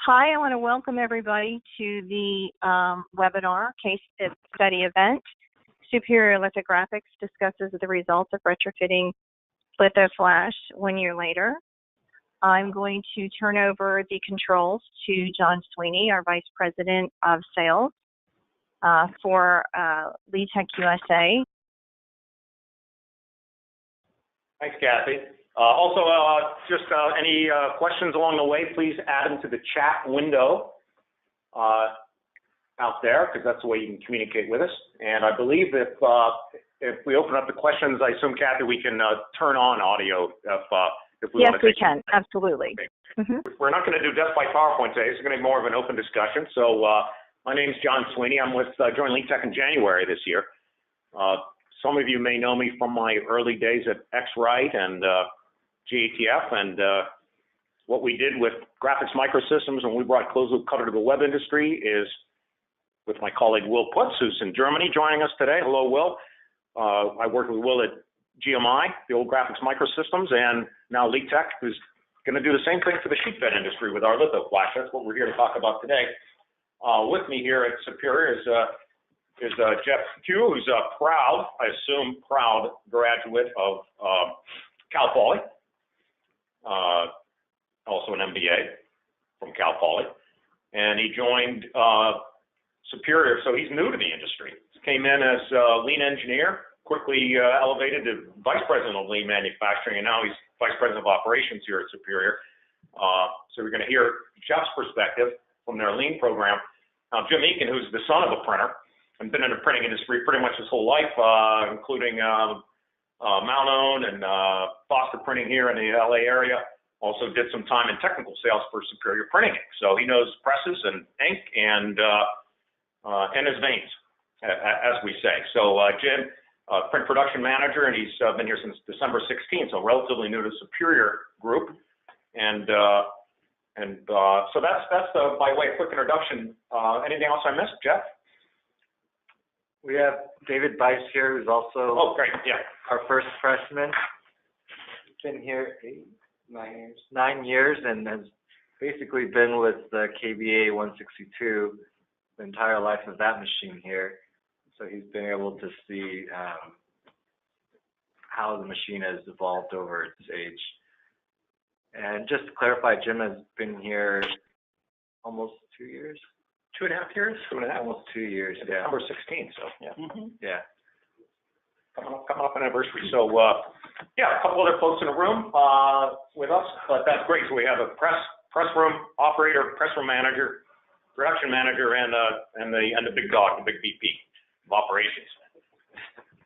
Hi, I want to welcome everybody to the webinar, Case Study Event Superior Lithographics discusses the results of retrofitting LithoFlash 1 year later. I'm going to turn over the controls to John Sweeney, our Vice President of Sales for LitTech USA. Thanks, Kathy. Just any questions along the way, please add them to the chat window out there, because that's the way you can communicate with us. And I believe if we open up the questions, I assume, Kathy, we can turn on audio if we want to. Yes, we can. Absolutely. Okay. We're not going to do Death by PowerPoint today. It's going to be more of an open discussion. So my name is John Sweeney. I'm with joined LitTech in January this year. Some of you may know me from my early days at X-Rite and GATF, and what we did with graphics microsystems when we brought closed-loop color to the web industry is with my colleague Will Putz, who's in Germany joining us today. Hello, Will. I worked with Will at GMI, the old graphics microsystems, and now LitTech, who's going to do the same thing for the sheet fed industry with our LithoFlash. That's what we're here to talk about today. With me here at Superior is Jeff Q, who's a proud graduate of Cal Poly, also an MBA from Cal Poly, and he joined Superior, so he's new to the industry. He came in as a lean engineer, quickly elevated to vice president of lean manufacturing, and now he's vice president of operations here at Superior. So we're going to hear Jeff's perspective from their lean program. Now, Jim Eakin, who's the son of a printer, and been in the printing industry pretty much his whole life, including Mount Own and Foster Printing here in the LA area. Also did some time in technical sales for Superior Printing. So he knows presses and ink and his veins, as we say. So Jim, print production manager, and he's been here since December 16th, so relatively new to Superior Group. And so that's by way of quick introduction. Anything else I missed, Jeff? We have David Bice here, who's also our first freshman. Been here 9 years, and has basically been with the KBA 162 the entire life of that machine here. So he's been able to see how the machine has evolved over its age. And just to clarify, Jim has been here almost 2 years. 2.5 years? 2.5. Almost 2 years, yeah. December 16th, so yeah. Yeah. Coming up anniversary. So yeah, a couple other folks in the room with us, but that's great. So we have a press room operator, press room manager, production manager, and the big dog, the big VP of operations.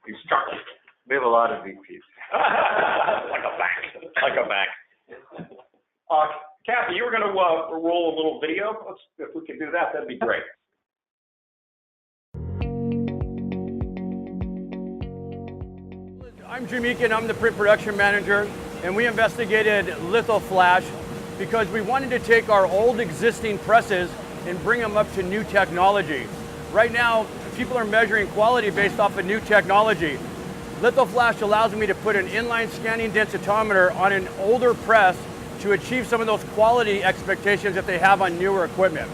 He's Charlie. We have a lot of VPs. like a bank. Kathy, you were going to roll a little video. If we could do that, that'd be great. I'm Jim Eakin, I'm the print production manager, and we investigated LithoFlash because we wanted to take our old existing presses and bring them up to new technology. Right now, people are measuring quality based off of new technology. LithoFlash allows me to put an inline scanning densitometer on an older press to achieve some of those quality expectations that they have on newer equipment.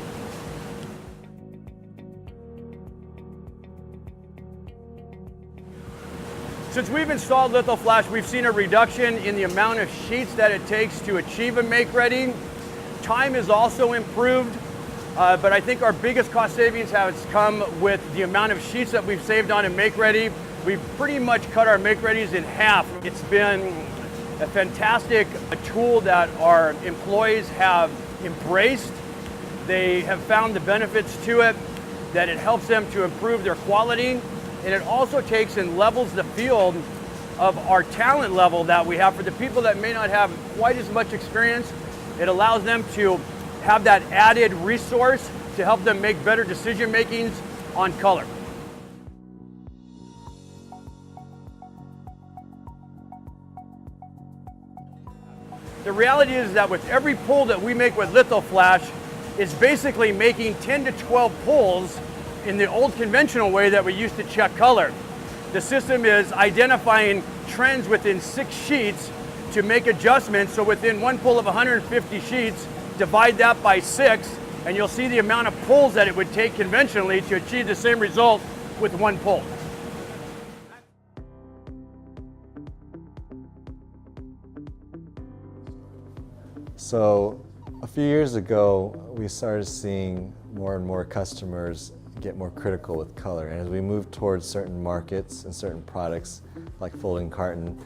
Since we've installed LithoFlash, we've seen a reduction in the amount of sheets that it takes to achieve a make-ready. Time is also improved, but I think our biggest cost savings has come with the amount of sheets that we've saved on a make-ready. We've pretty much cut our make-readies in half. It's been a fantastic tool that our employees have embraced. They have found the benefits to it, that it helps them to improve their quality, and it also takes and levels the field of our talent level that we have. For the people that may not have quite as much experience, it allows them to have that added resource to help them make better decision makings on color. The reality is that with every pull that we make with LithoFlash is basically making 10 to 12 pulls in the old conventional way that we used to check color. The system is identifying trends within 6 sheets to make adjustments. So within one pull of 150 sheets, divide that by 6, and you'll see the amount of pulls that it would take conventionally to achieve the same result with one pull. So a few years ago, we started seeing more and more customers get more critical with color. And as we move towards certain markets and certain products, like folding carton,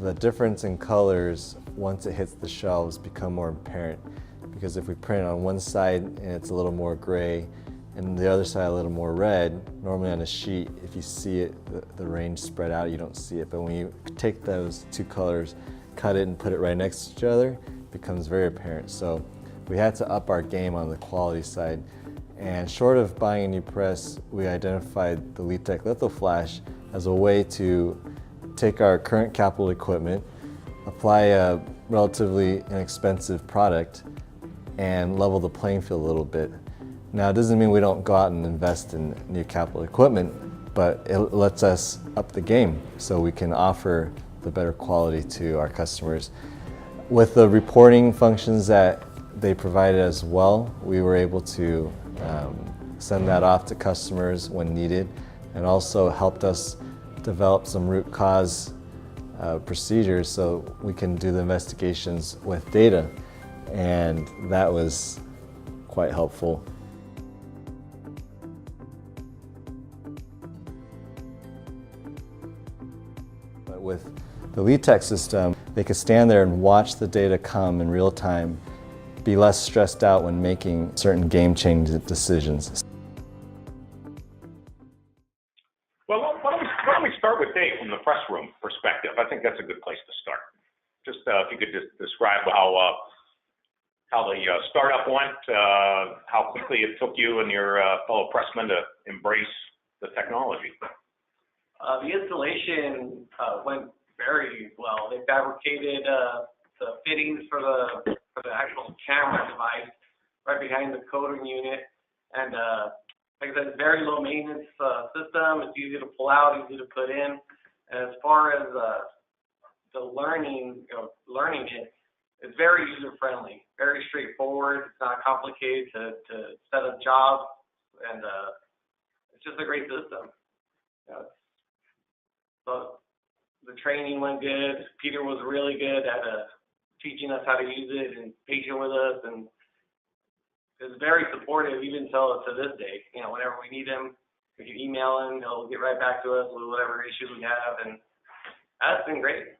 the difference in colors, once it hits the shelves, become more apparent. Because if we print on one side and it's a little more gray, and the other side a little more red, normally on a sheet, if you see it, the range spread out, you don't see it. But when you take those two colors, cut it and put it right next to each other, it becomes very apparent. So we had to up our game on the quality side. And short of buying a new press, we identified the LitTech LithoFlash as a way to take our current capital equipment, apply a relatively inexpensive product, and level the playing field a little bit. Now, it doesn't mean we don't go out and invest in new capital equipment, but it lets us up the game so we can offer the better quality to our customers. With the reporting functions that they provided as well, we were able to send that off to customers when needed, and also helped us develop some root cause procedures so we can do the investigations with data, and that was quite helpful. But with the LitTech system, they could stand there and watch the data come in real time, be less stressed out when making certain game-changing decisions. Well, why don't we start with Dave from the press room perspective? I think that's a good place to start. Just if you could just describe how the startup went, how quickly it took you and your fellow pressmen to embrace the technology. The installation went very well. They fabricated the fittings for the actual camera device right behind the coding unit, and like I said, it's very low maintenance system. It's easy to pull out, easy to put in. And as far as the learning it, it's very user friendly, very straightforward. It's not complicated to set up jobs, and it's just a great system. So the training went good. Peter was really good at teaching us how to use it and patient with us, and is very supportive even till to this day. You know, whenever we need him, we can email him. He'll get right back to us with whatever issues we have, and that's been great.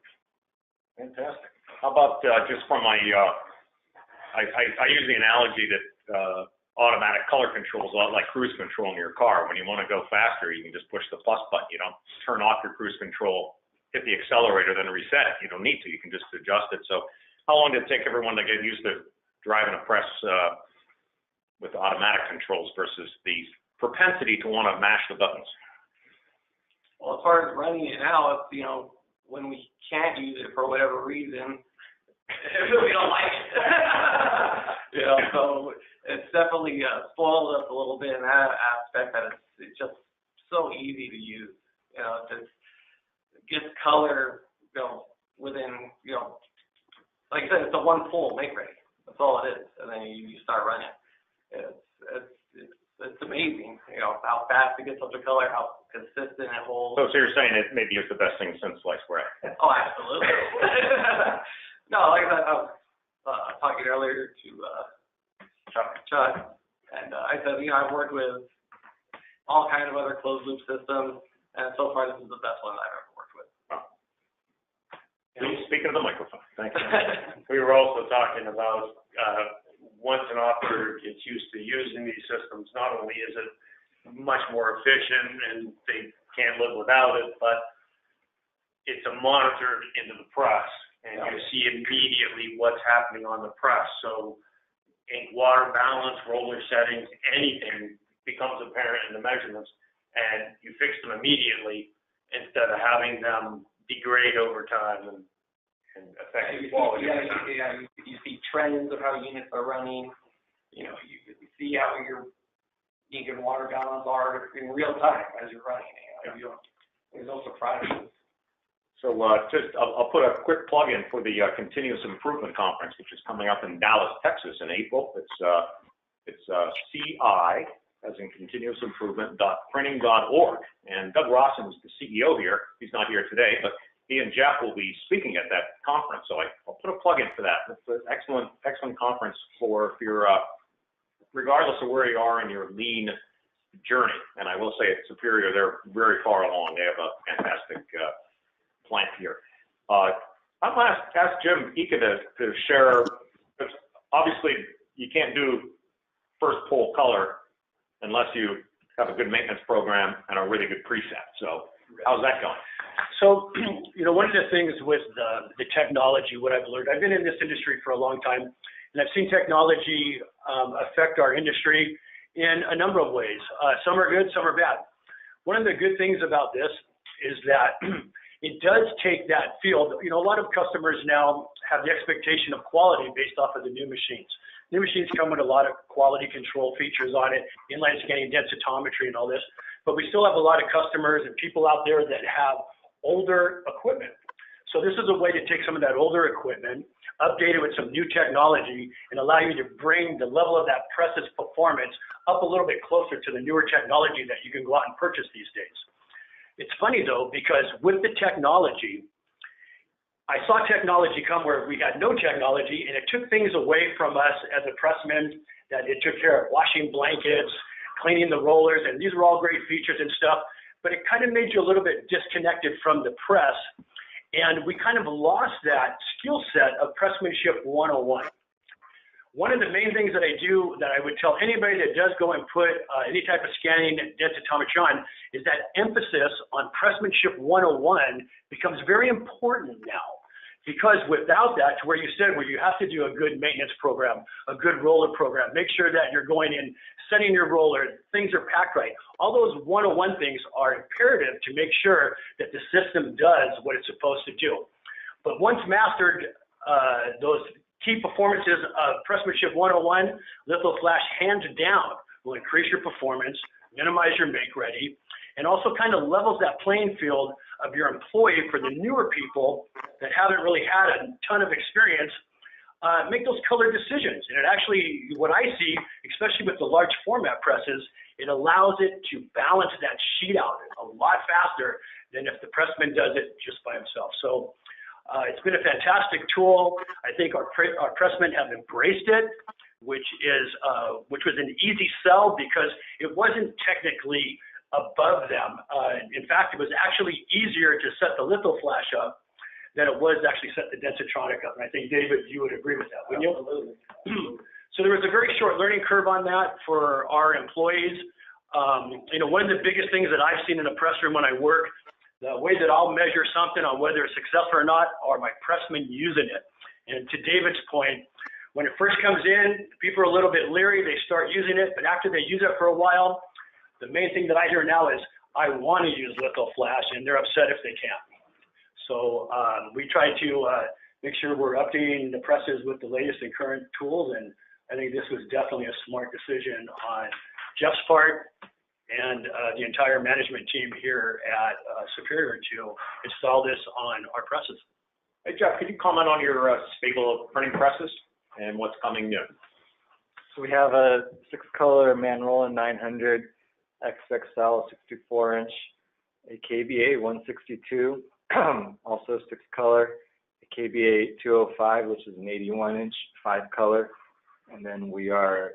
Fantastic. How about just from I use the analogy that automatic color control is a lot like cruise control in your car. When you want to go faster, you can just push the plus button. You don't turn off your cruise control, hit the accelerator, then reset it. You don't need to. You can just adjust it. So how long did it take everyone to get used to driving a press with automatic controls versus the propensity to want to mash the buttons? Well, as far as running it now, it's, you know, when we can't use it for whatever reason, we don't like it. You know, so it's definitely spoiled us a little bit in that aspect, that it's just so easy to use. You know, it gets color, you know, within, you know, like I said, it's a one pull make ready. That's all it is, and then you start running. It's amazing, you know, how fast it gets up the color, how consistent it holds. So you're saying it maybe is the best thing since sliced bread? Oh, absolutely. No, like I said, I was talking earlier to Chuck, and I said, you know, I've worked with all kinds of other closed loop systems, and so far this is the best one I've ever worked with. Oh. Please speak into the microphone. Thank you. We were also talking about once an operator gets used to using these systems, not only is it much more efficient and they can't live without it, but it's a monitor into the press, and you see immediately what's happening on the press. So ink water balance, roller settings, anything becomes apparent in the measurements, and you fix them immediately instead of having them degrade over time and affect the quality. You see trends of how units are running. You know, you see how your ink and water balance are in real time as you're running. You know, there's no surprises. So I'll put a quick plug in for the Continuous Improvement Conference, which is coming up in Dallas, Texas in April. It's CI, as in continuous improvement, .printing.org. And Doug Rawson is the CEO here. He's not here today, but he and Jeff will be speaking at that conference. So I'll put a plug in for that. It's an excellent conference for if you're, regardless of where you are in your lean journey. And I will say at Superior, they're very far along. They have a fantastic plant here. I'm going to ask Jim Eakin to share, because obviously you can't do first pull color unless you have a good maintenance program and a really good preset. So how's that going? So, one of the things with the technology, what I've learned, I've been in this industry for a long time, and I've seen technology affect our industry in a number of ways. Some are good, some are bad. One of the good things about this is that it does take that field. A lot of customers now have the expectation of quality based off of the new machines. New machines come with a lot of quality control features on it, inline scanning, densitometry, and all this. But we still have a lot of customers and people out there that have older equipment. So this is a way to take some of that older equipment, update it with some new technology, and allow you to bring the level of that press's performance up a little bit closer to the newer technology that you can go out and purchase these days. It's funny though, because with the technology, I saw technology come where we had no technology, and it took things away from us as a pressman, that it took care of washing blankets, cleaning the rollers, and these were all great features and stuff, but it kind of made you a little bit disconnected from the press, and we kind of lost that skill set of pressmanship 101. One of the main things that I do, that I would tell anybody that does go and put any type of scanning densitometry on, is that emphasis on pressmanship 101 becomes very important now. Because without that, to where you said, where you have to do a good maintenance program, a good roller program, make sure that you're going in, setting your roller, things are packed right. All those 101 things are imperative to make sure that the system does what it's supposed to do. But once mastered, those key performances of pressmanship 101, LithoFlash hands down will increase your performance, minimize your make ready, and also kind of levels that playing field of your employee for the newer people that haven't really had a ton of experience, make those color decisions. And it actually, what I see, especially with the large format presses, it allows it to balance that sheet out a lot faster than if the pressman does it just by himself. So it's been a fantastic tool. I think our pressmen have embraced it, which was an easy sell because it wasn't technically above them. In fact, it was actually easier to set the LithoFlash up than it was to actually set the Densitronic up. And I think, David, you would agree with that, wouldn't you? Absolutely. So there was a very short learning curve on that for our employees. One of the biggest things that I've seen in a press room when I work, the way that I'll measure something on whether it's successful or not are my pressmen using it. And to David's point, when it first comes in, people are a little bit leery, they start using it, but after they use it for a while, the main thing that I hear now is, I want to use LithoFlash, and they're upset if they can't. So we try to make sure we're updating the presses with the latest and current tools, and I think this was definitely a smart decision on Jeff's part and the entire management team here at Superior to install this on our presses. Hey, Jeff, could you comment on your stable of printing presses and what's coming new? So we have a 6-color Manroland 900 XXL 64-inch, a KBA 162, also 6-color, a KBA 205, which is an 81-inch 5-color, and then we are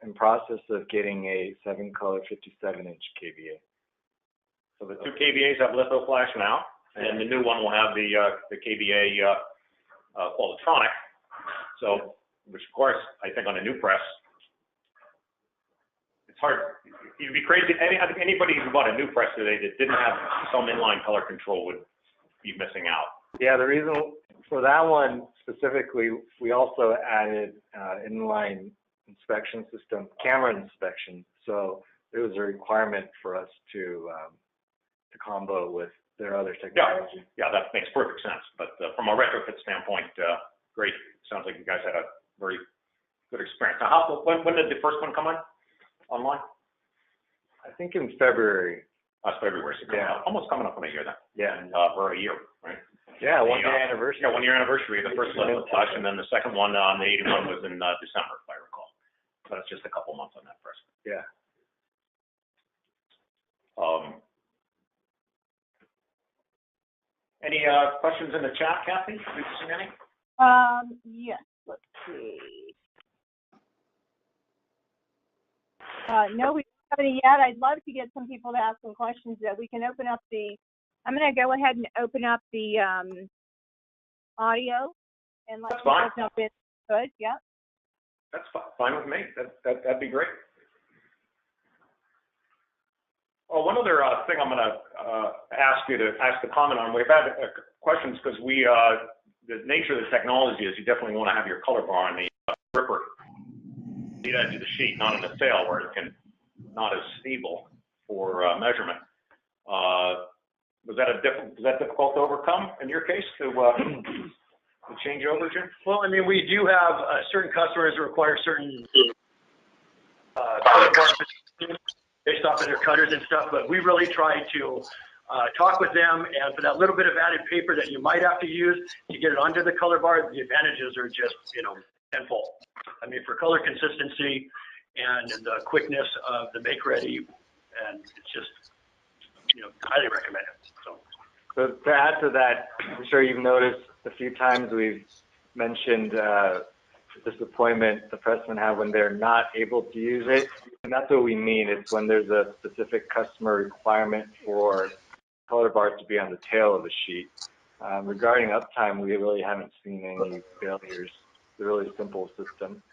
in process of getting a 7-color 57-inch KBA. So the two KBAs have LithoFlash now, and the new one will have the KBA Qualitronic. So, which of course, I think on a new press, it's hard. You'd be crazy. I think anybody who bought a new press today that didn't have some inline color control would be missing out. Yeah, the reason for that one specifically, we also added inline inspection system, camera inspection. So it was a requirement for us to combo with their other technology. Yeah, that makes perfect sense. But from a retrofit standpoint, great. Sounds like you guys had a very good experience. Now, when did the first one come online? I think in February. Last February, so yeah. Almost coming up on a year then. Yeah. And, or a year. Yeah, 1 year anniversary. Yeah, 1 year anniversary of the first LithoFlash, and then the second one, the 81 was in December, if I recall. So it's just a couple months on that press. Yeah. Any questions in the chat, Kathy? Have you seen any? Yes, let's see. No, we don't have any yet. I'd love to get some people to ask some questions that we can open up I'm going to go ahead and open up the audio and let people jump in. Good, yeah. That's fine with me. That'd be great. Oh, one other thing I'm going to ask you to comment on. We've had questions because the nature of the technology is you definitely want to have your color bar on the ripper, the edge of the sheet, not on the tail where it can not as stable for measurement. Was that difficult to overcome in your case to change over, Jim? Well, I mean, we do have certain customers that require certain color bar based off of their cutters and stuff, but we really try to talk with them, and for that little bit of added paper that you might have to use to get it onto the color bar, the advantages are just, tenfold. I mean, for color consistency and the quickness of the make ready, and it's just, highly recommend it. So to add to that, I'm sure you've noticed a few times we've mentioned disappointment the pressmen have when they're not able to use it. And that's what we mean. It's when there's a specific customer requirement for color bars to be on the tail of the sheet. Regarding uptime, we really haven't seen any failures. It's a really simple system.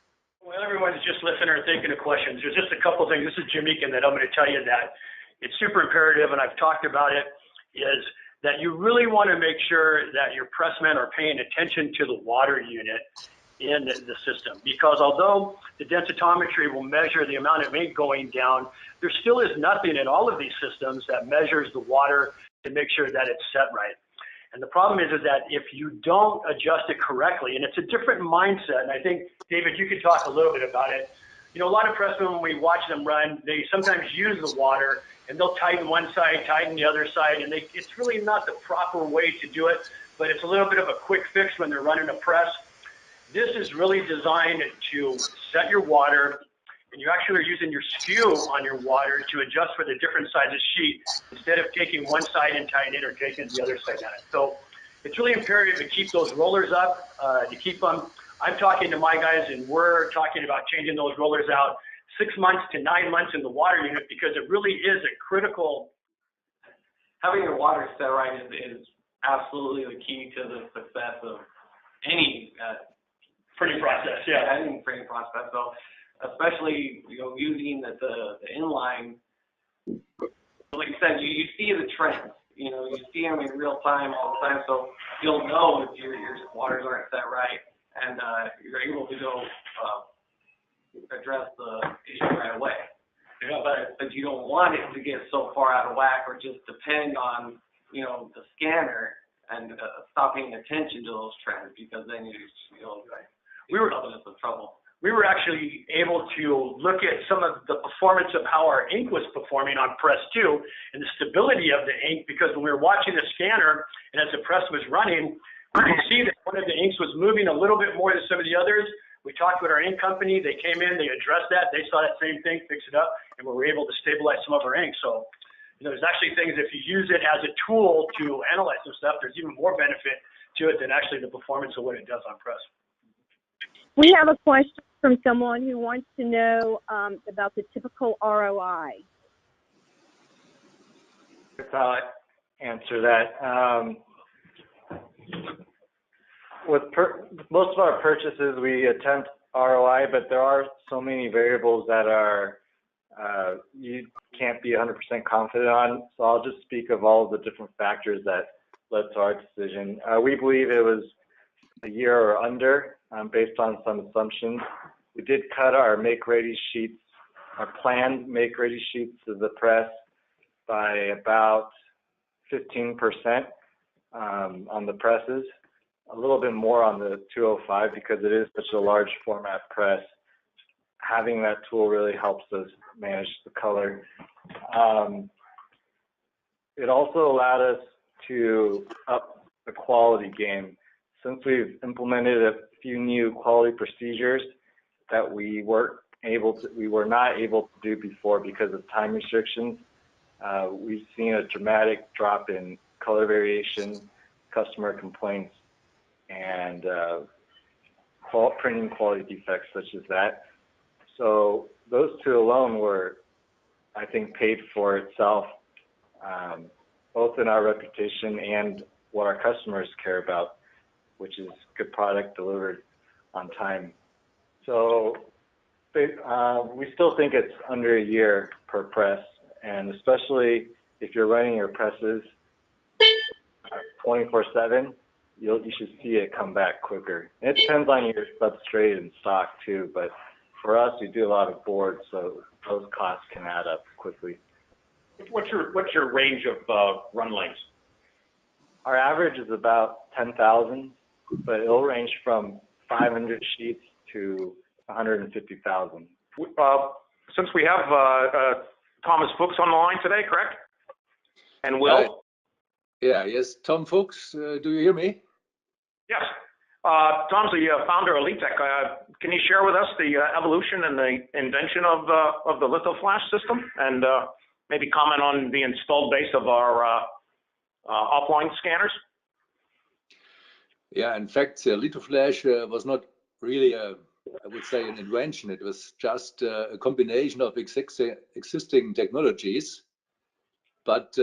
Well, everyone's just listening or thinking of questions. There's just a couple things. This is Jim Eakin that I'm going to tell you that it's super imperative, and I've talked about it, is that you really want to make sure that your pressmen are paying attention to the water unit in the system, because although the densitometry will measure the amount of ink going down, there still is nothing in all of these systems that measures the water to make sure that it's set right. And the problem is that if you don't adjust it correctly, and it's a different mindset, and I think, David, you could talk a little bit about it. A lot of pressmen, when we watch them run, they sometimes use the water, and they'll tighten one side, tighten the other side, and it's really not the proper way to do it, but it's a little bit of a quick fix when they're running a press. This is really designed to set your water, and you actually are using your skew on your water to adjust for the different sizes sheet instead of taking one side and tying it or taking the other side down. So it's really imperative to keep those rollers up, to keep them. I'm talking to my guys, and we're talking about changing those rollers out 6 months to 9 months in the water unit, because it really is a critical. Having your water set right is absolutely the key to the success of any printing process. Yeah, any printing process. So especially using the inline, like you said, you see the trends. You see them in real time all the time, so you'll know if your waters aren't set right, and you're able to go address the issue right away. Yeah. But you don't want it to get so far out of whack or just depend on the scanner and stop paying attention to those trends, because then we were in some trouble. We were actually able to look at some of the performance of how our ink was performing on press 2 and the stability of the ink, because when we were watching the scanner and as the press was running, we could see that one of the inks was moving a little bit more than some of the others. We talked with our ink company. They came in, they addressed that. They saw that same thing, fixed it up, and we were able to stabilize some of our ink. So, there's actually things, if you use it as a tool to analyze some stuff, there's even more benefit to it than actually the performance of what it does on press. We have a question from someone who wants to know about the typical ROI. I'll answer that. With most of our purchases, we attempt ROI, but there are so many variables that are you can't be 100% confident on. So I'll just speak of all the different factors that led to our decision. We believe it was a year or under, based on some assumptions. We did cut our make-ready sheets, our planned make-ready sheets of the press by about 15% on the presses. A little bit more on the 205 because it is such a large format press. Having that tool really helps us manage the color. It also allowed us to up the quality game. Since we've implemented a few new quality procedures that we were not able to do before because of time restrictions, we've seen a dramatic drop in color variation, customer complaints, and printing quality defects such as that. So those two alone were, I think, paid for itself, both in our reputation and what our customers care about, which is good product delivered on time. So we still think it's under a year per press, and especially if you're running your presses 24/7, you should see it come back quicker. And it depends on your substrate and stock too, but for us, we do a lot of boards, so those costs can add up quickly. What's your range of run lengths? Our average is about 10,000, but it'll range from 500 sheets to 150,000. Since we have Thomas Fuchs on the line today, correct? And Will? Yes, Tom Fuchs, do you hear me? Yes. Tom's the founder of LITech. Can you share with us the evolution and the invention of the LithoFlash system, and maybe comment on the installed base of our offline scanners? Yeah, in fact, LithoFlash was not really I would say an invention. It was just a combination of existing technologies, but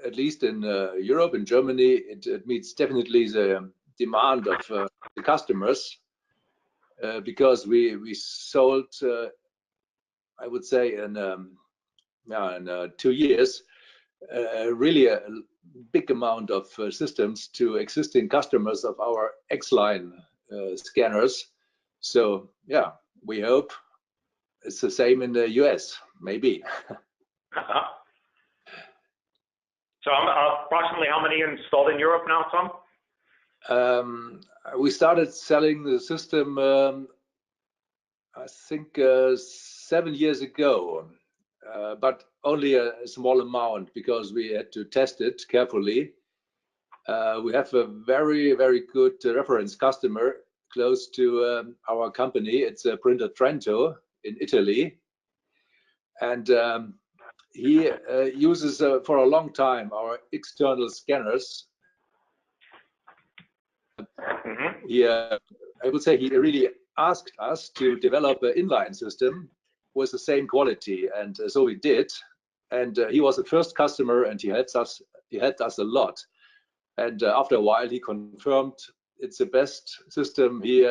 at least in Europe and Germany, it meets definitely the demand of the customers, because we sold, I would say, in 2 years, really a big amount of systems to existing customers of our X-line scanners. So yeah, we hope it's the same in the US, maybe. So approximately how many installed in Europe now, Tom? We started selling the system, I think 7 years ago, but only a small amount because we had to test it carefully. We have a very, very good reference customer close to our company. It's a printer Trento in Italy, and he uses for a long time our external scanners. I would say he really asked us to develop an inline system with the same quality, and so we did. And he was the first customer, and he helped us a lot. And after a while, he confirmed it's the best system he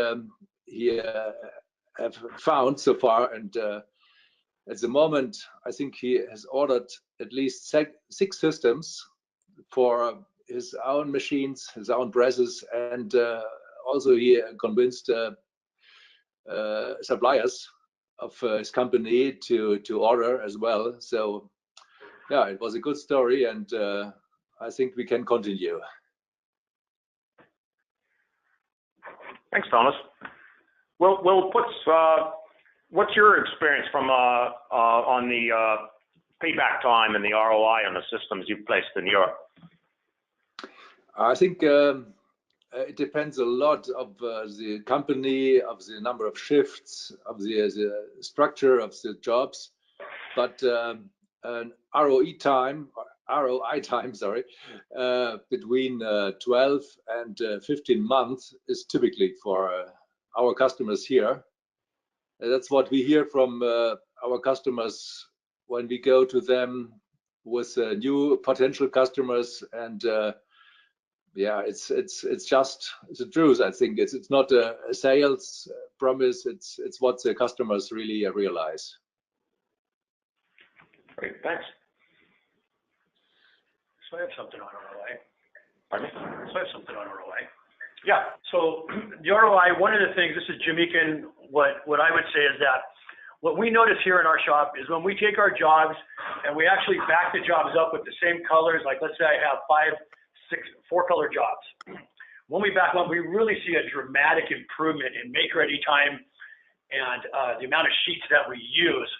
have found so far. And at the moment, I think he has ordered at least 6 systems for his own machines, his own presses, and also he convinced suppliers of his company to order as well. So yeah, it was a good story, and I think we can continue. Thanks, Thomas. Well, what's your experience from on the payback time and the ROI on the systems you've placed in Europe? I think it depends a lot of the company, of the number of shifts, of the structure of the jobs, but an ROI time, between 12 and 15 months is typically for our customers here. That's what we hear from our customers when we go to them with new potential customers, and yeah, it's just the truth. I think it's not a sales promise. It's what the customers really realize. Great, thanks. So I have something on ROI. Pardon me? So I have something on ROI. Yeah. So the ROI, one of the things, this is Jim Eakin, what I would say is that what we notice here in our shop is when we take our jobs and we actually back the jobs up with the same colors, like let's say I have 4 color jobs. When we back them up, we really see a dramatic improvement in make-ready time and the amount of sheets that we use.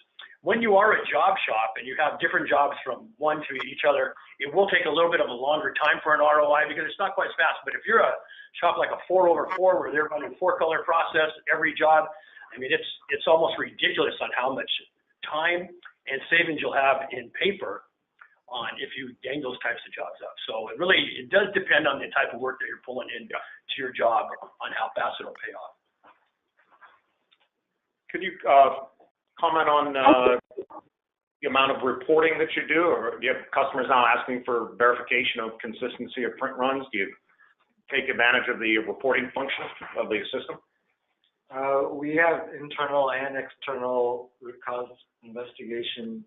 when you are a job shop and you have different jobs from one to each other, it will take a little bit of a longer time for an ROI because it's not quite as fast. But if you're a shop like a 4/4 where they're running 4-color process every job, I mean, it's almost ridiculous on how much time and savings you'll have in paper on if you gang those types of jobs up. So it does depend on the type of work that you're pulling in to your job on how fast it'll pay off. Could you comment on the amount of reporting that you do, or do you have customers now asking for verification of consistency of print runs? Do you take advantage of the reporting function of the system? We have internal and external root cause investigation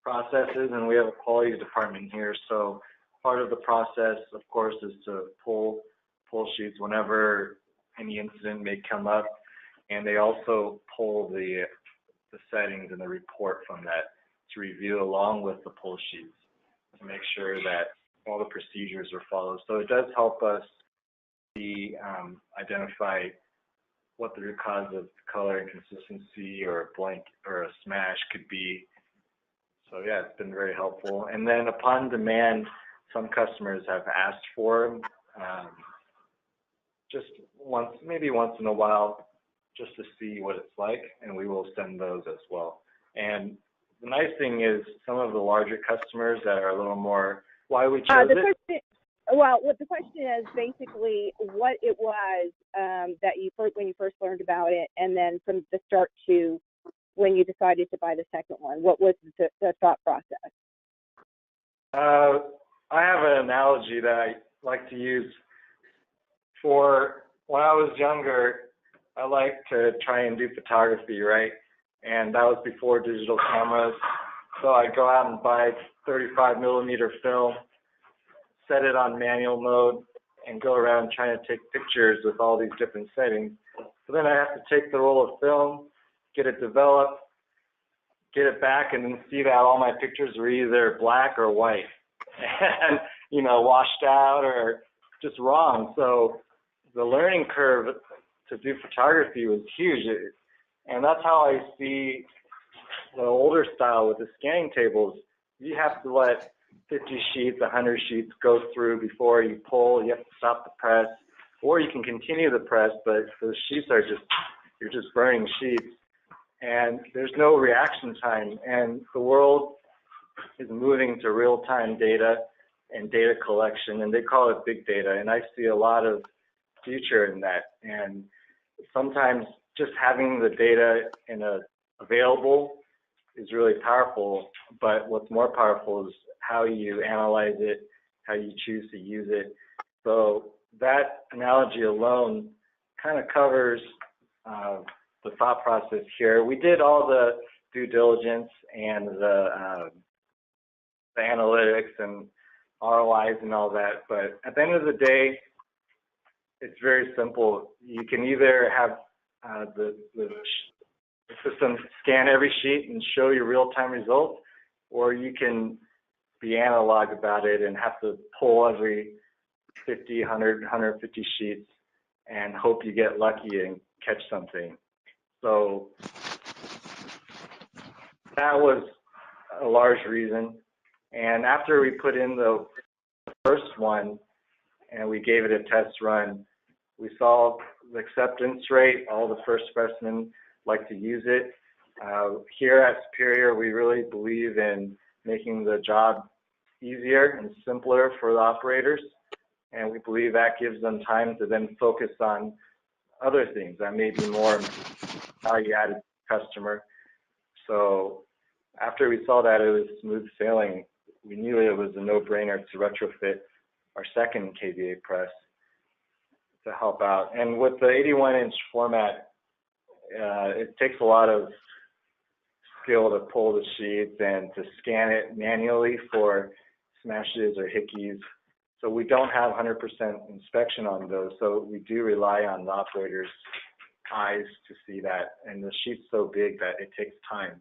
processes, and we have a quality department here. So part of the process, of course, is to pull sheets whenever any incident may come up, and they also pull the settings and the report from that to review along with the pull sheets to make sure that all the procedures are followed. So it does help us identify what the root cause of color inconsistency or a blank or a smash could be. So yeah, it's been very helpful. And then upon demand, some customers have asked for them just maybe once in a while, just to see what it's like, and we will send those as well. And the nice thing is some of the larger customers that are a little more, why we chose it. Well, what the question is basically what it was that when you first learned about it, and then from the start to when you decided to buy the second one. What was the thought process? I have an analogy that I like to use. For when I was younger, I liked to try and do photography, right? And that was before digital cameras. So I'd go out and buy 35mm film, set it on manual mode, and go around trying to take pictures with all these different settings. So then I have to take the roll of film, get it developed, get it back, and then see that all my pictures were either black or white and, washed out or just wrong. So the learning curve to do photography was huge. And that's how I see the older style with the scanning tables. You have to let 50 sheets, 100 sheets go through before you pull. You have to stop the press, or you can continue the press, but those sheets are you're just burning sheets, and there's no reaction time. And the world is moving to real-time data and data collection, and they call it big data, and I see a lot of future in that. And sometimes just having the data available is really powerful, but what's more powerful is how you analyze it, how you choose to use it. So that analogy alone kind of covers the thought process here. We did all the due diligence and the analytics and ROIs and all that, but at the end of the day, it's very simple. You can either have the system scan every sheet and show you real-time results, or you can be analog about it and have to pull every 50, 100, 150 sheets and hope you get lucky and catch something. So that was a large reason. And after we put in the first one and we gave it a test run, we saw the acceptance rate. All the first freshmen like to use it. Here at Superior, we really believe in making the job easier and simpler for the operators, and we believe that gives them time to then focus on other things that may be more value-added customer. So after we saw that it was smooth sailing, we knew it was a no-brainer to retrofit our second KBA press to help out. And with the 81-inch format, it takes a lot of skill to pull the sheets and to scan it manually for smashes or hickeys. So we don't have 100% inspection on those, so we do rely on the operator's eyes to see that. And the sheet's so big that it takes time.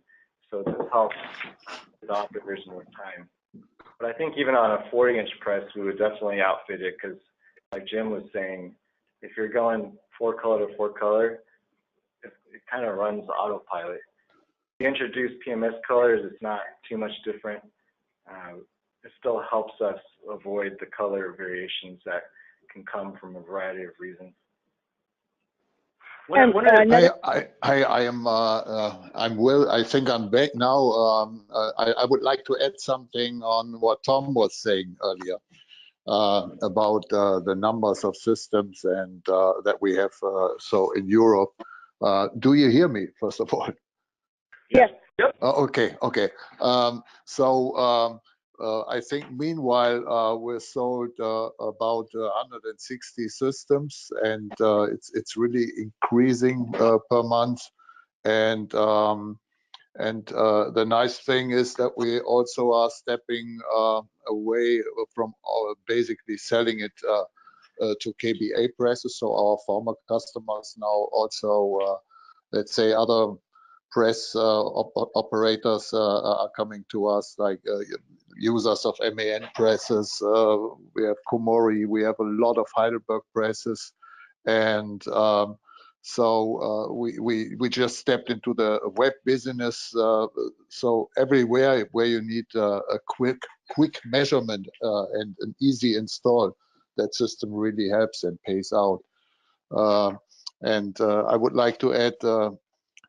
So this helps the operators more time. But I think even on a 40-inch press, we would definitely outfit it because, like Jim was saying, if you're going 4-color to 4-color, it kind of runs autopilot. we introduce PMS colors, it's not too much different. It still helps us avoid the color variations that can come from a variety of reasons. I'm Will. I think I'm back now. I would like to add something on what Tom was saying earlier about the numbers of systems and that we have so in Europe. Do you hear me, first of all? Yes. Yep. Okay. I think meanwhile we're sold about 160 systems, and it's really increasing per month. And the nice thing is that we also are stepping away from basically selling it to KBA presses. So our former customers now also, let's say, other press operators are coming to us, like users of MAN presses. We have Komori, we have a lot of Heidelberg presses, and so we just stepped into the web business. So everywhere where you need a quick measurement and an easy install, that system really helps and pays out. And I would like to add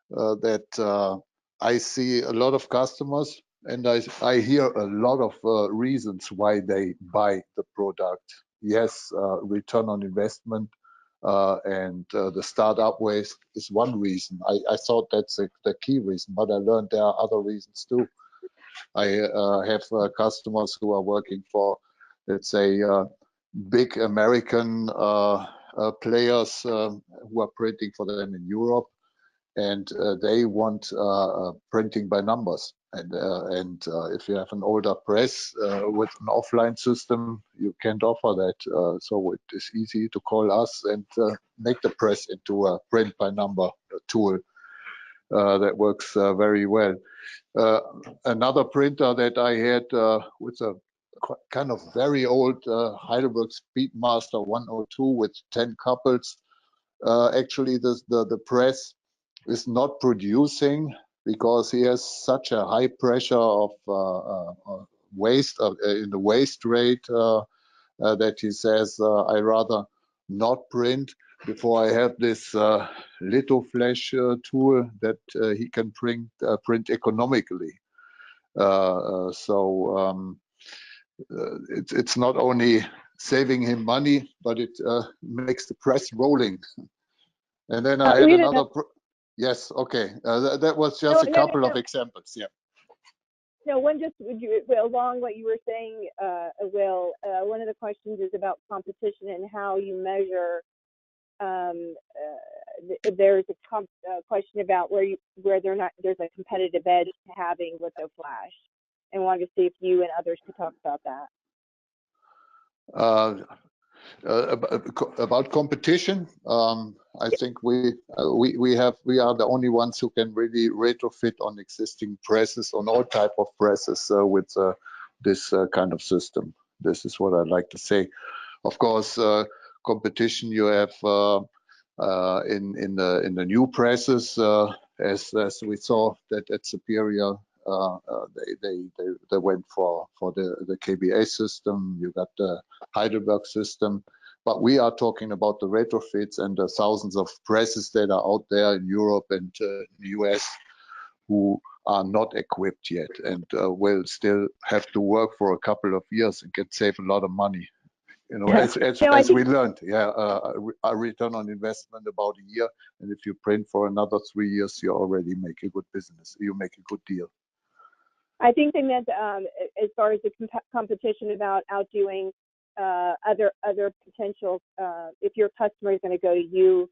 that I see a lot of customers, and I hear a lot of reasons why they buy the product. Yes, return on investment and the startup waste is one reason. I thought that's the key reason, but I learned there are other reasons too. I have customers who are working for, let's say, big American players who are printing for them in Europe, and they want printing by numbers. And if you have an older press with an offline system, you can't offer that. So it is easy to call us and make the press into a print by number tool that works very well. Another printer that I had with a kind of very old Heidelberg Speedmaster 102 with 10 couples. Actually, the press is not producing because he has such a high pressure of waste in the waste rate that he says, I rather not print before I have this LithoFlash tool that he can print economically. It's not only saving him money, but it makes the press rolling. And then I had another. Yes, okay. That was just a couple of examples. Yeah. No, one just along what you were saying, Will. One of the questions is about competition and how you measure. There's a question about whether or not there's a competitive edge to having LithoFlash, and wanted to see if you and others could talk about that. About competition, I think we are the only ones who can really retrofit on existing presses, on all type of presses with this kind of system. This is what I'd like to say. Of course, competition you have in the new presses, as we saw that at Superior. They went for the KBA system. You got the Heidelberg system, but we are talking about the retrofits and the thousands of presses that are out there in Europe and the US who are not equipped yet and will still have to work for a couple of years and can save a lot of money. You know, as we learned, a return on investment about a year, and if you print for another 3 years, you already make a good business. You make a good deal. I think they meant as far as the competition about outdoing other potential. If your customer is going to go to you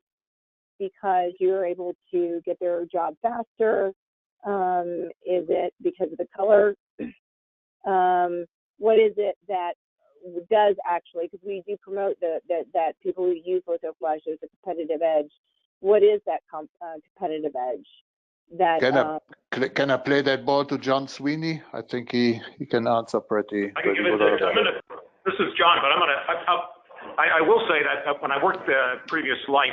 because you're able to get their job faster, is it because of the color? What is it that does actually? Because we do promote that people who use LithoFlash as a competitive edge. What is that competitive edge? That can I play that ball to John Sweeney? I think he can answer pretty. I can give it to, this is John, but I will say that when I worked previous life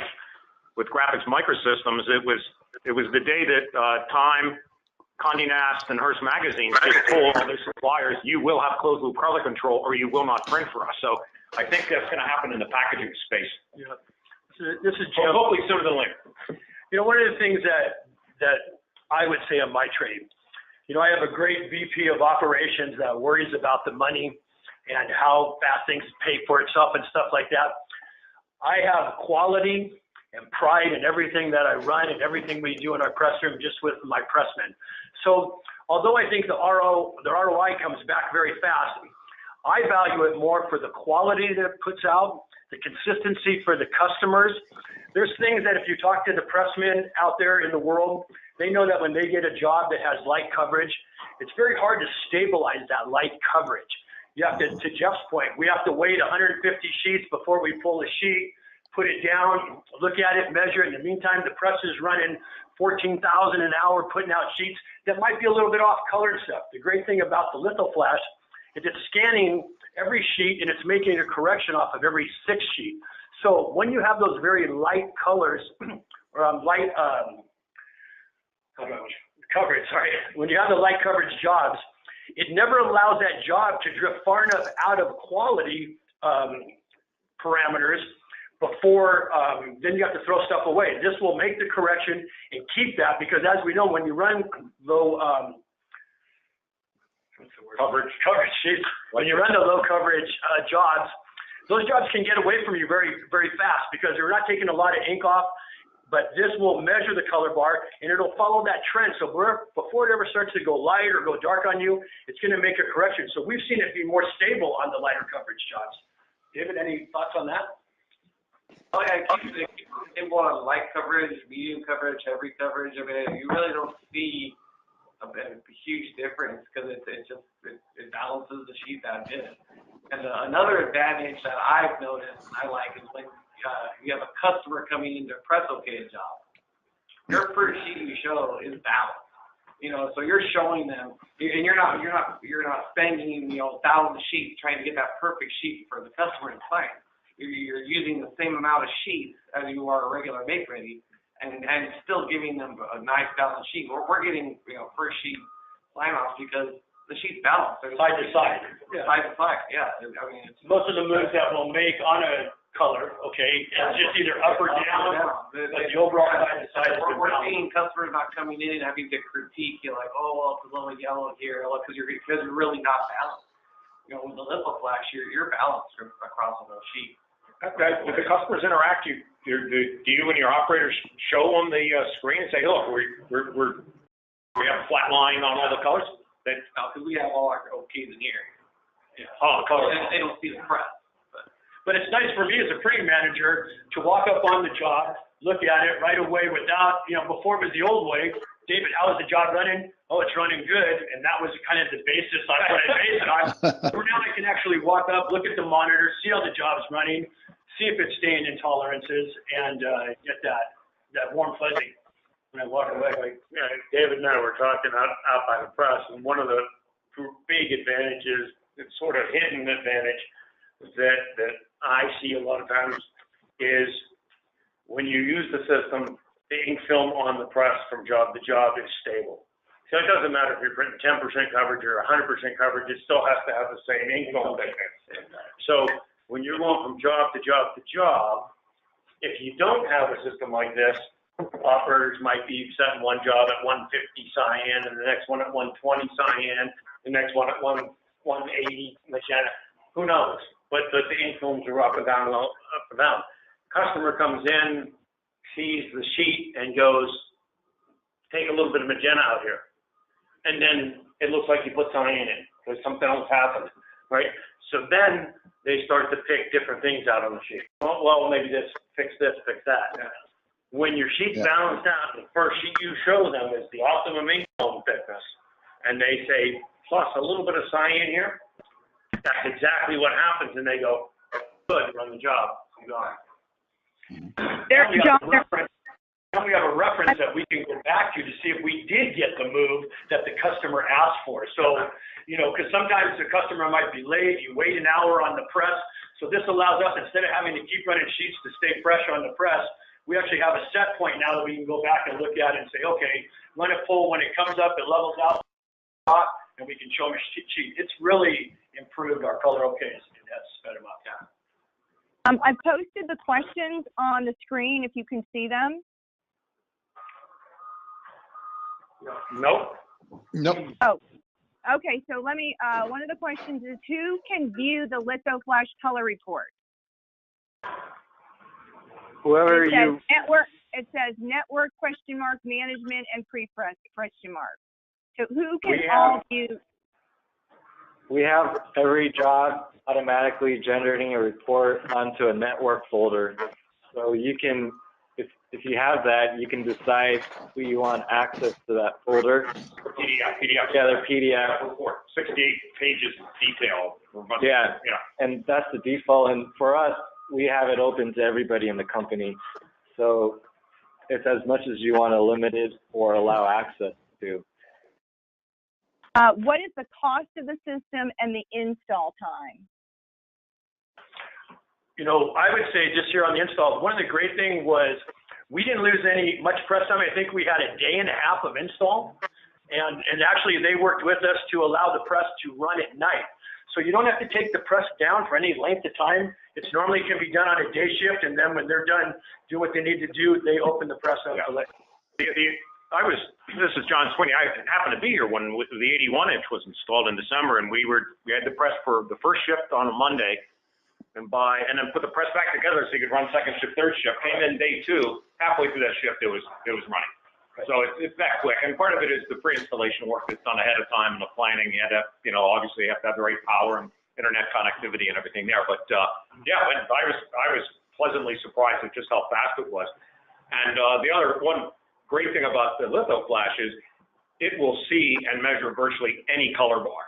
with graphics microsystems, it was the day that time Condé Nast and Hearst magazines just told all their suppliers, you will have closed loop color control or you will not print for us. So I think that's going to happen in the packaging space. Yeah. This is Jim. Well, hopefully sooner than later. You know, one of the things that I would say on my trade, you know, I have a great VP of operations that worries about the money and how fast things pay for itself and stuff like that. I have quality and pride in everything that I run and everything we do in our press room just with my pressmen. So although I think the ROI comes back very fast, I value it more for the quality that it puts out, the consistency for the customers. There's things that if you talk to the pressmen out there in the world, they know that when they get a job that has light coverage, it's very hard to stabilize that light coverage. You have to Jeff's point, we have to wait 150 sheets before we pull a sheet, put it down, look at it, measure it. In the meantime, the press is running 14,000 an hour, putting out sheets that might be a little bit off color and stuff. The great thing about the LithoFlash is it's scanning every sheet and it's making a correction off of every 6 sheet. So when you have those very light colors, or light coverage, when you have the light coverage jobs, it never allows that job to drift far enough out of quality parameters before then you have to throw stuff away. This will make the correction and keep that, because as we know, when you run low coverage sheets, when you run the low coverage jobs, those jobs can get away from you very, very fast because you're not taking a lot of ink off. But this will measure the color bar and it'll follow that trend. So before it ever starts to go light or go dark on you, it's going to make a correction. So we've seen it be more stable on the lighter coverage jobs. David, any thoughts on that? Oh yeah, it's stable on light coverage, medium coverage, heavy coverage. I mean, you really don't see a huge difference because it balances the sheet that good. And another advantage that I've noticed and I like is when you have a customer coming in to press okay a job. Your first sheet you show is balanced, you know, so you're showing them, and you're not spending 1,000 sheets trying to get that perfect sheet for the customer to sign. You're using the same amount of sheets as you are a regular make ready, and still giving them a nice balanced sheet. We're getting first sheet sign offs because the sheet's balanced. Side to side. Yeah. Side to side. Yeah. I mean, most of the moves that we'll make on a color, okay, it's just either up or down, but the overall side to side is we're seeing customers not coming in and having to critique you like, oh, well, it's a little yellow here, because you're really not balanced. You know, with the LithoFlash, you're balanced across the whole sheet. Okay. If the customers interact, do you and your operators show on the screen and say, look, we have a flat line on all the colors? Because we have all our OKs in here. Yeah. Oh, the colors. They don't see the press. But it's nice for me as a printing manager to walk up on the job, look at it right away without, before it was the old way. David, how is the job running? Oh, it's running good. And that was kind of the basis on what I based it on. So now I can actually walk up, look at the monitor, see how the job's running, see if it's staying in tolerances, and get that warm fuzzy when I walk away. Like, David and I were talking out by the press, and one of the big advantages, it's sort of hidden advantage, that I see a lot of times is when you use the system, the ink film on the press from job to job is stable. So it doesn't matter if you're printing 10% coverage or 100% coverage, it still has to have the same ink film thickness. So when you're going from job to job to job, if you don't have a system like this, operators might be setting one job at 150 cyan and the next one at 120 cyan, the next one at 180 magenta. Who knows? But the ink films are up and down, up and down. Customer comes in, sees the sheet, and goes, take a little bit of magenta out here. And then it looks like you put cyan in because something else happened, right? So then they start to pick different things out on the sheet. Well, maybe fix that. Yeah. When your sheet's balanced out, the first sheet you show them is the optimum ink film thickness. And they say, plus a little bit of cyan here. That's exactly what happens, and they go, good, run the job. I'm gone. Now we have a reference that we can go back to see if we did get the move that the customer asked for. So, because sometimes the customer might be late, you wait an hour on the press. So this allows us, instead of having to keep running sheets to stay fresh on the press, we actually have a set point now that we can go back and look at it and say, okay, run it full. When it comes up, it levels out, and we can show them a sheet. It's really improved our color okays. It has sped them up. Yeah. I posted the questions on the screen if you can see them. Nope. Nope. Oh, okay. So let me, one of the questions is who can view the LithoFlash color report? Whoever you. Network, it says network question mark management and pre-press question mark. So who can all view? We have every job automatically generating a report onto a network folder. So you can, if you have that, you can decide who you want access to that folder. PDF. Yeah, they're PDF. Report, 68 pages of detail. Yeah, and that's the default. And for us, we have it open to everybody in the company. So it's as much as you want to limit it or allow access to. What is the cost of the system and the install time? You know, I would say just here on the install, one of the great things was we didn't lose much press time. I think we had a day and a half of install, and actually they worked with us to allow the press to run at night. So you don't have to take the press down for any length of time. It's normally can be done on a day shift, and then when they're done doing what they need to do, they open the press up. This is John Sweeney. I happened to be here when the 81-inch was installed in December, and we had the press for the first shift on a Monday, and then put the press back together so you could run second shift, third shift. Came in day 2, halfway through that shift, it was running. So it's that quick, and part of it is the pre-installation work that's done ahead of time and the planning. You had to, obviously you have to have the right power and internet connectivity and everything there. But I was pleasantly surprised at just how fast it was. And the other one great thing about the LithoFlash is it will see and measure virtually any color bar.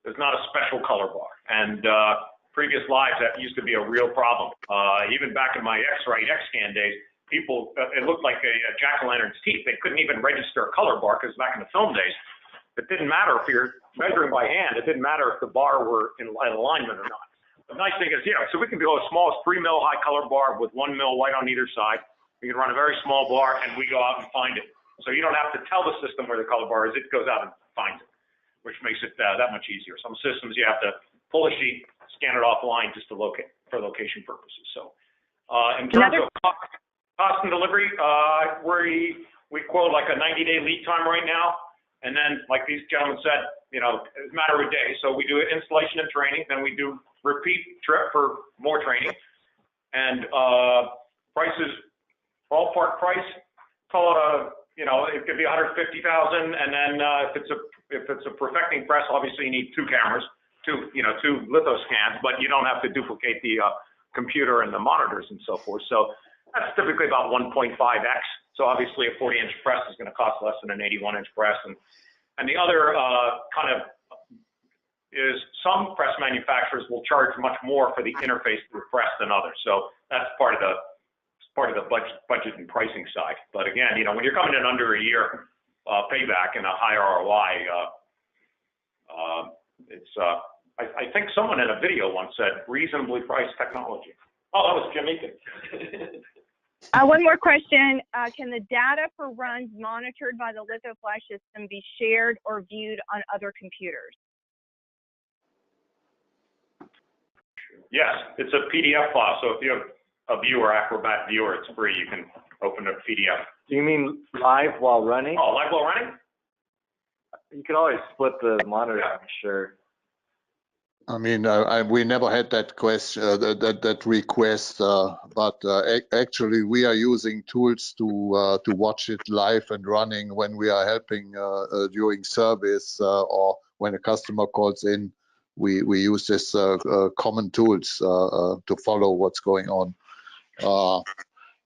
There's not a special color bar. And previous lives, that used to be a real problem. Even back in my X-scan days, people, it looked like a jack-o'-lantern's teeth. They couldn't even register a color bar because back in the film days, it didn't matter if you're measuring by hand. It didn't matter if the bar were in alignment or not. The nice thing is, so we can go as small as 3 mil high color bar with 1 mil white on either side. We can run a very small bar, and we go out and find it. So you don't have to tell the system where the color bar is. It goes out and finds it, which makes it that much easier. Some systems you have to pull a sheet, scan it offline just to locate for location purposes. So in terms of cost and delivery, we quote like a 90-day lead time right now. And then, like these gentlemen said, it's a matter of a day. So we do installation and training. Then we do repeat trip for more training. And prices, ballpark price, call it it could be $150,000. And then if it's a perfecting press, obviously you need 2 cameras, two litho scans, but you don't have to duplicate the computer and the monitors and so forth. So that's typically about 1.5x. So obviously a 40-inch press is going to cost less than an 81-inch press. And the other kind of is some press manufacturers will charge much more for the interface to the press than others. So that's part of the budget and pricing side. But again, when you're coming in under a year payback and a high ROI, I think someone in a video once said reasonably priced technology. Oh, that was Jim Eakin. One more question. Can the data for runs monitored by the LithoFlash system be shared or viewed on other computers? Yes, it's a PDF file. So if you have a viewer, Acrobat viewer, it's free. You can open a PDF. Do you mean live while running? Oh, live while running? You could always split the monitor, I'm sure. I mean, we never had that question, that request, but actually we are using tools to watch it live and running when we are helping during service or when a customer calls in. We use this common tools to follow what's going on.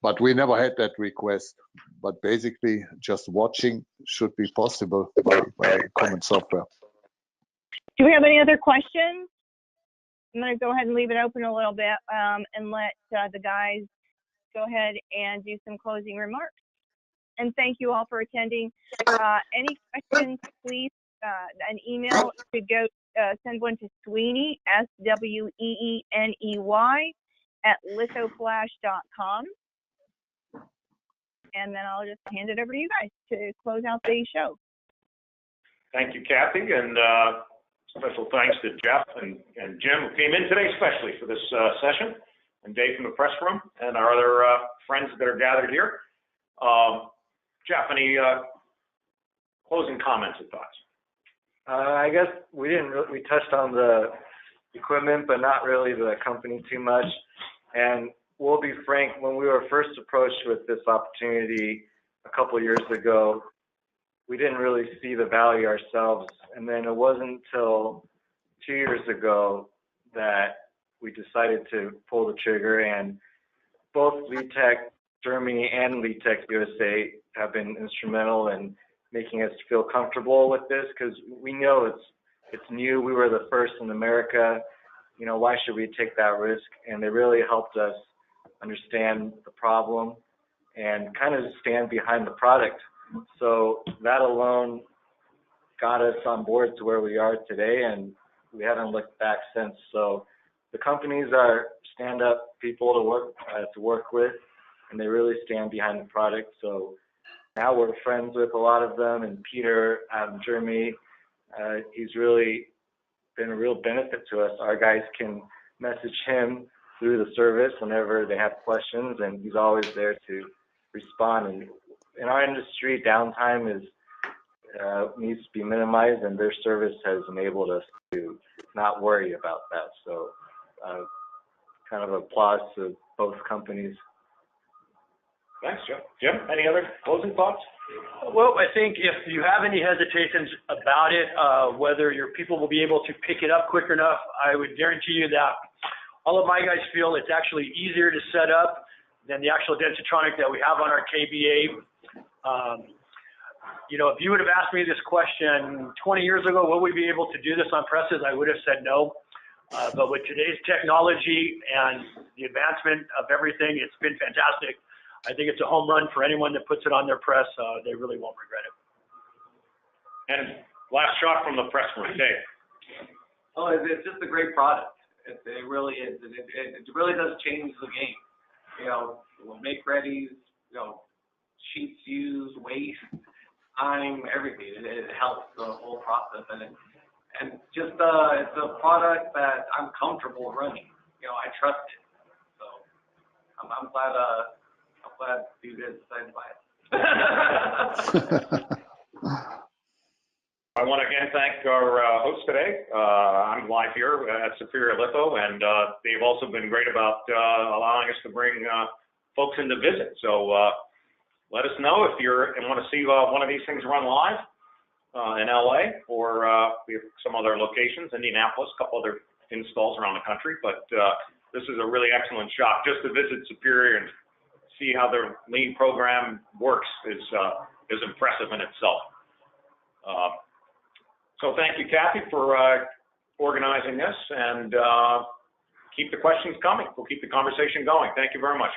But we never had that request. But basically, just watching should be possible by common software. Do we have any other questions? I'm going to go ahead and leave it open a little bit and let the guys go ahead and do some closing remarks. And thank you all for attending. Any questions, please, an email to go send one to Sweeney, SWEENEY, @lithoflash.com. and then I'll just hand it over to you guys to close out the show. Thank you, Kathy, and special thanks to Jeff and Jim, who came in today especially for this session, and Dave from the press room, and our other friends that are gathered here. Jeff, any closing comments and thoughts? I guess we touched on the equipment, but not really the company too much. And we'll be frank, when we were first approached with this opportunity a couple years ago, we didn't really see the value ourselves. And then it wasn't until 2 years ago that we decided to pull the trigger, and both LITech Germany and LITech USA have been instrumental in making us feel comfortable with this, because we know it's new. We were the first in America. You know, why should we take that risk? And they really helped us understand the problem and kind of stand behind the product. So that alone got us on board to where we are today, and we haven't looked back since. So the companies are stand-up people to work with, and they really stand behind the product. So now we're friends with a lot of them, and Peter out in Germany, he's really been a real benefit to us. Our guys can message him through the service whenever they have questions, and he's always there to respond. And in our industry, downtime needs to be minimized, and their service has enabled us to not worry about that. So kind of applause to both companies. Thanks, Jim. Jim, any other closing thoughts? Well, I think if you have any hesitations about it, whether your people will be able to pick it up quick enough, I would guarantee you that all of my guys feel it's actually easier to set up than the actual Densitronic that we have on our KBA. You know, if you would have asked me this question 20 years ago, will we be able to do this on presses, I would have said no. But with today's technology and the advancement of everything, it's been fantastic. I think it's a home run for anyone that puts it on their press. They really won't regret it. And last shot from the press room, Dave. Oh, it's just a great product. It really is. It really does change the game. You know, make readies, you know, sheets used, waste, time, everything. It helps the whole process, and just it's a product that I'm comfortable running. You know, I trust it. So I'm glad. I'm glad you guys decided to buy it. I want to again thank our hosts today. I'm live here at Superior Litho, and they've also been great about allowing us to bring folks in to visit. So let us know if you want to see one of these things run live in LA, or we have some other locations, Indianapolis, a couple other installs around the country. But this is a really excellent shop. Just to visit Superior and see how their lean program works is impressive in itself. So thank you, Kathy, for organizing this, and keep the questions coming. We'll keep the conversation going. Thank you very much.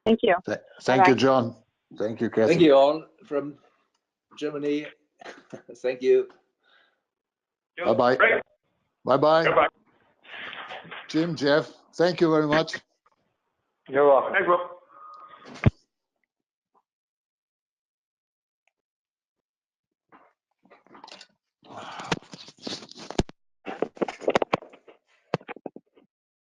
Thank you. Thank you, John. Thank you, Kathy. Thank you all from Germany. Thank you. Bye-bye. Bye-bye. Goodbye. Jim, Jeff, thank you very much. You're welcome. Thanks, Will.